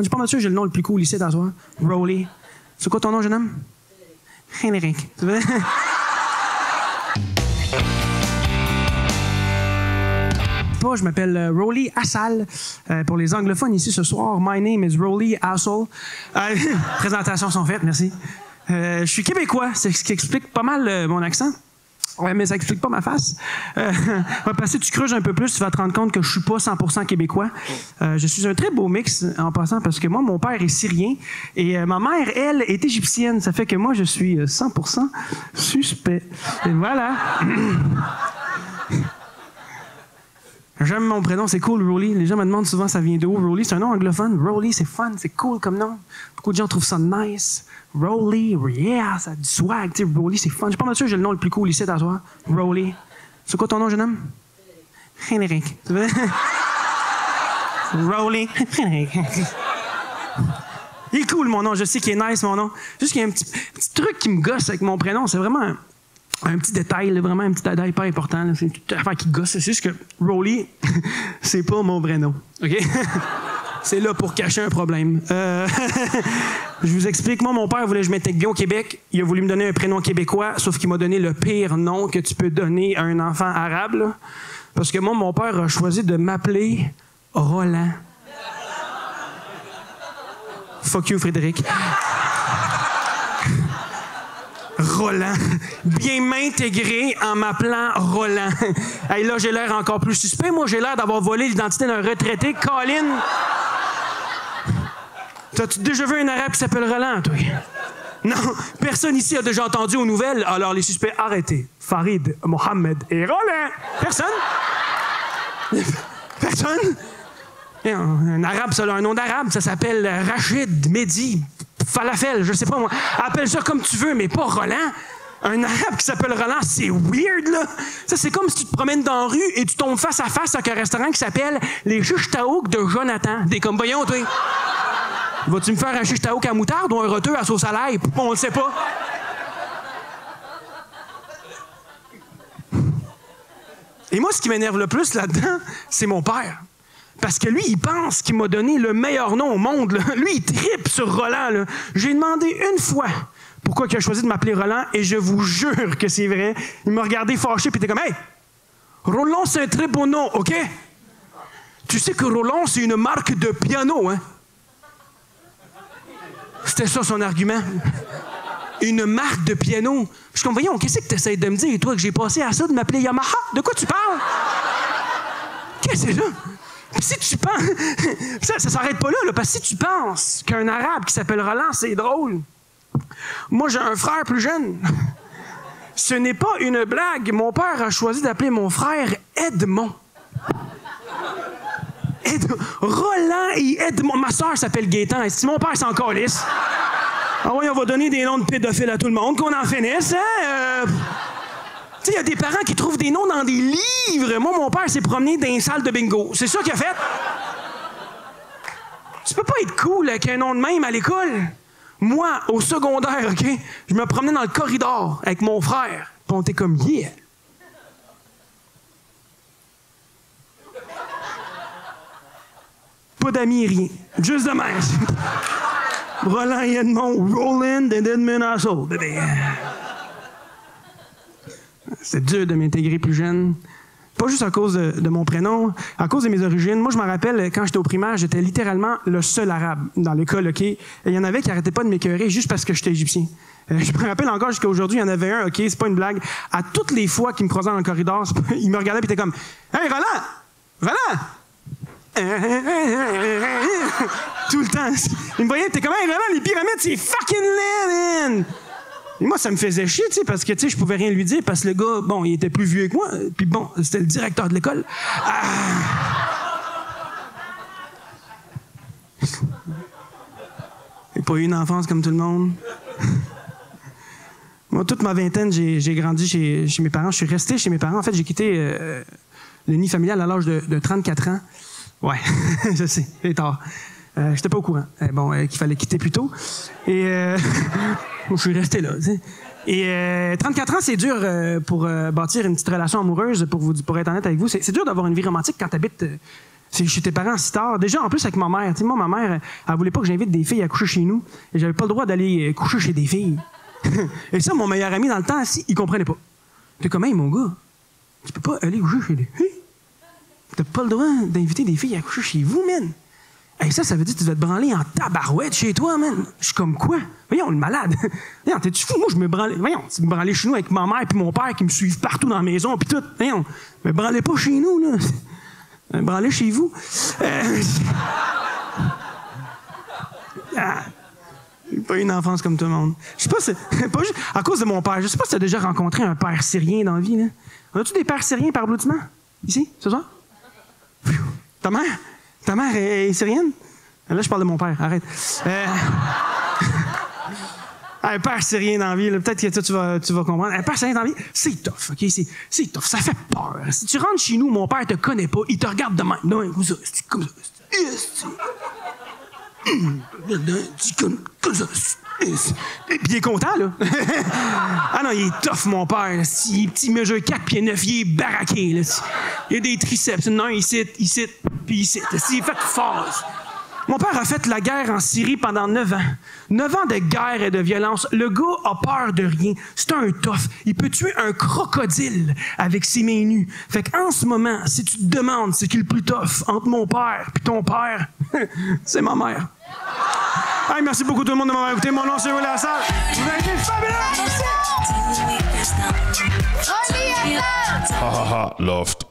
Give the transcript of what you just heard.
J'ai pas mal sûr que j'ai le nom le plus cool ici d'asseoir. Rowley. C'est quoi ton nom, jeune homme? Henrik. Tu veux? Je m'appelle Rowley Assal. Pour les anglophones ici ce soir, my name is Rowley Assal. Présentations sont faites, merci. Je suis québécois, c'est ce qui explique pas mal mon accent. Ouais, mais ça explique pas ma face. Parce que tu creuses un peu plus, tu vas te rendre compte que je suis pas 100% québécois. Je suis un très beau mix en passant parce que moi, mon père est syrien et ma mère, elle, est égyptienne. Ça fait que moi, je suis 100% suspect. Et voilà. J'aime mon prénom, c'est cool, Rowley. Les gens me demandent souvent ça vient d'où. Rowley, c'est un nom anglophone. Rowley, c'est fun, c'est cool comme nom. Beaucoup de gens trouvent ça nice. Rowley, yeah, ça a du swag. Tu sais, Rowley, c'est fun. J'ai pas mal sûr que j'ai le nom le plus cool ici d'asseoir. Rowley. C'est quoi ton nom, jeune homme? Henrik. Tu veux? Rowley. Henrik. Il est cool, mon nom. Je sais qu'il est nice, mon nom. Juste qu'il y a un petit truc qui me gosse avec mon prénom. C'est vraiment un petit détail, là, vraiment un petit détail pas important. Là. C'est une affaire qui gosse. C'est juste que Rowley, c'est pas mon vrai nom. OK? C'est là pour cacher un problème. Je vous explique. Moi, mon père voulait que je m'intègre bien au Québec. Il a voulu me donner un prénom québécois, sauf qu'il m'a donné le pire nom que tu peux donner à un enfant arabe. Là. Parce que moi, mon père a choisi de m'appeler Roland. Fuck you, Frédéric. Roland. Bien m'intégrer en m'appelant Roland. Hey, là, j'ai l'air encore plus suspect. Moi, j'ai l'air d'avoir volé l'identité d'un retraité. Colin! T'as-tu déjà vu un arabe qui s'appelle Roland, toi? Non, personne ici a déjà entendu aux nouvelles. Alors, les suspects, arrêtez. Farid, Mohamed et Roland. Personne? Personne? Un arabe, ça a un nom d'arabe. Ça s'appelle Rachid, Mehdi, Falafel, je sais pas moi. Appelle ça comme tu veux, mais pas Roland. Un arabe qui s'appelle Roland, c'est weird, là. Ça, c'est comme si tu te promènes dans la rue et tu tombes face à face avec un restaurant qui s'appelle les Chiches Taouk de Jonathan. Des comme, voyons, toi. Vas-tu me faire un chiche taouk à moutarde ou un roteux à sauce à l'ail? On le sait pas. Et moi, ce qui m'énerve le plus là-dedans, c'est mon père. Parce que lui, il pense qu'il m'a donné le meilleur nom au monde. Là. Lui, il trippe sur Roland. Là. J'ai demandé une fois pourquoi il a choisi de m'appeler Roland et je vous jure que c'est vrai. Il m'a regardé fâché puis il était comme « Hey, Roland, c'est un très beau nom, OK? Tu sais que Roland, c'est une marque de piano, hein? » C'était ça son argument. Une marque de piano. Je suis comme, voyons, qu'est-ce que tu essaies de me dire, toi, que j'ai passé à ça de m'appeler Yamaha? De quoi tu parles? Qu'est-ce que c'est ça? Si tu penses... ça s'arrête pas là, parce que si tu penses qu'un arabe qui s'appelle Roland, c'est drôle. Moi, j'ai un frère plus jeune. Ce n'est pas une blague. Mon père a choisi d'appeler mon frère Edmond. Roland et Edmond. Ma soeur s'appelle Gaétan. Si mon père s'en calisse. Ah oui, on va donner des noms de pédophiles à tout le monde, qu'on en finisse. Hein? Tu sais, il y a des parents qui trouvent des noms dans des livres. Moi, mon père s'est promené dans une salle de bingo. C'est ça qu'il a fait. Tu peux pas être cool avec un nom de même à l'école. Moi, au secondaire, OK, je me promenais dans le corridor avec mon frère. Puis on était comme, yeah. Pas d'amis, rien. Juste de même. Roland et Edmond, Roland and Edmond Assal, bébé. C'est dur de m'intégrer plus jeune. Pas juste à cause de mon prénom, à cause de mes origines. Moi, je me rappelle, quand j'étais au primaire, j'étais littéralement le seul arabe dans l'école, OK? Et il y en avait qui n'arrêtaient pas de m'écœurer juste parce que j'étais égyptien. Je me rappelle encore jusqu'à aujourd'hui, il y en avait un, OK? C'est pas une blague. À toutes les fois qu'il me croisait dans le corridor, il me regardait et était comme « Hey, Roland! Roland! » Tout le temps. Il me voyait, t'es comme, hey, Roland, les pyramides, c'est fucking laid, man! Et moi, ça me faisait chier, tu sais, parce que, tu sais, je pouvais rien lui dire, parce que le gars, bon, il était plus vieux que moi, puis bon, c'était le directeur de l'école. J'ai pas eu une enfance comme tout le monde. Moi, toute ma vingtaine, j'ai grandi chez mes parents. Je suis resté chez mes parents. En fait, j'ai quitté le nid familial à l'âge de 34 ans. Ouais, je sais, c'est tard. J'étais pas au courant. Qu'il fallait quitter plus tôt. Et je suis resté là. Tu sais. Et 34 ans, c'est dur pour bâtir une petite relation amoureuse, pour être honnête avec vous. C'est dur d'avoir une vie romantique quand tu habites C'est chez tes parents si tard. Déjà, en plus, avec ma mère. Tu sais, moi, ma mère, elle voulait pas que j'invite des filles à coucher chez nous. Et j'avais pas le droit d'aller coucher chez des filles. Et ça, mon meilleur ami, dans le temps, il comprenait pas. T'es comme, hey, mon gars, tu peux pas aller coucher chez des filles. T'as pas le droit d'inviter des filles à coucher chez vous, man. Et ça veut dire que tu vas te branler en tabarouette chez toi, man. Je suis comme quoi? Voyons, le malade. Voyons, t'es-tu fou? Moi, je me branlais. Voyons, tu me branlais chez nous avec ma mère et mon père qui me suivent partout dans la maison puis tout. Voyons, me branlez pas chez nous, là. Me branlez chez vous. J'ai pas eu une enfance comme tout le monde. Je sais pas, c'est pas juste à cause de mon père. Je sais pas si tu as déjà rencontré un père syrien dans la vie, là. As-tu des pères syriens par applaudissement? Ici, ce soir? Ta mère est syrienne? Là, je parle de mon père, arrête. Un père syrien dans la vie, peut-être que toi, tu vas comprendre. Un père syrien dans la vie, c'est tough, OK? C'est tough, ça fait peur. Si tu rentres chez nous, mon père te connaît pas, il te regarde de même. Non, comme ça, comme ça. Comme ça. Puis il est content, là. Ah non, il est tough, mon père. Il mesure 4 pieds 9, il est baraqué, là. Il a des triceps. Non, il cite, puis il cite. Il est fait fort. Mon père a fait la guerre en Syrie pendant 9 ans. 9 ans de guerre et de violence. Le gars a peur de rien. C'est un tough. Il peut tuer un crocodile avec ses mains nues. Fait qu'en ce moment, si tu te demandes c'est qui le plus tough entre mon père et ton père, c'est ma mère. Hey, merci beaucoup tout le monde de m'avoir écouté. Mon nom, c'est Will Lassalle. Vous avez été fabuleux! Merci! Ha ha ha, Loft.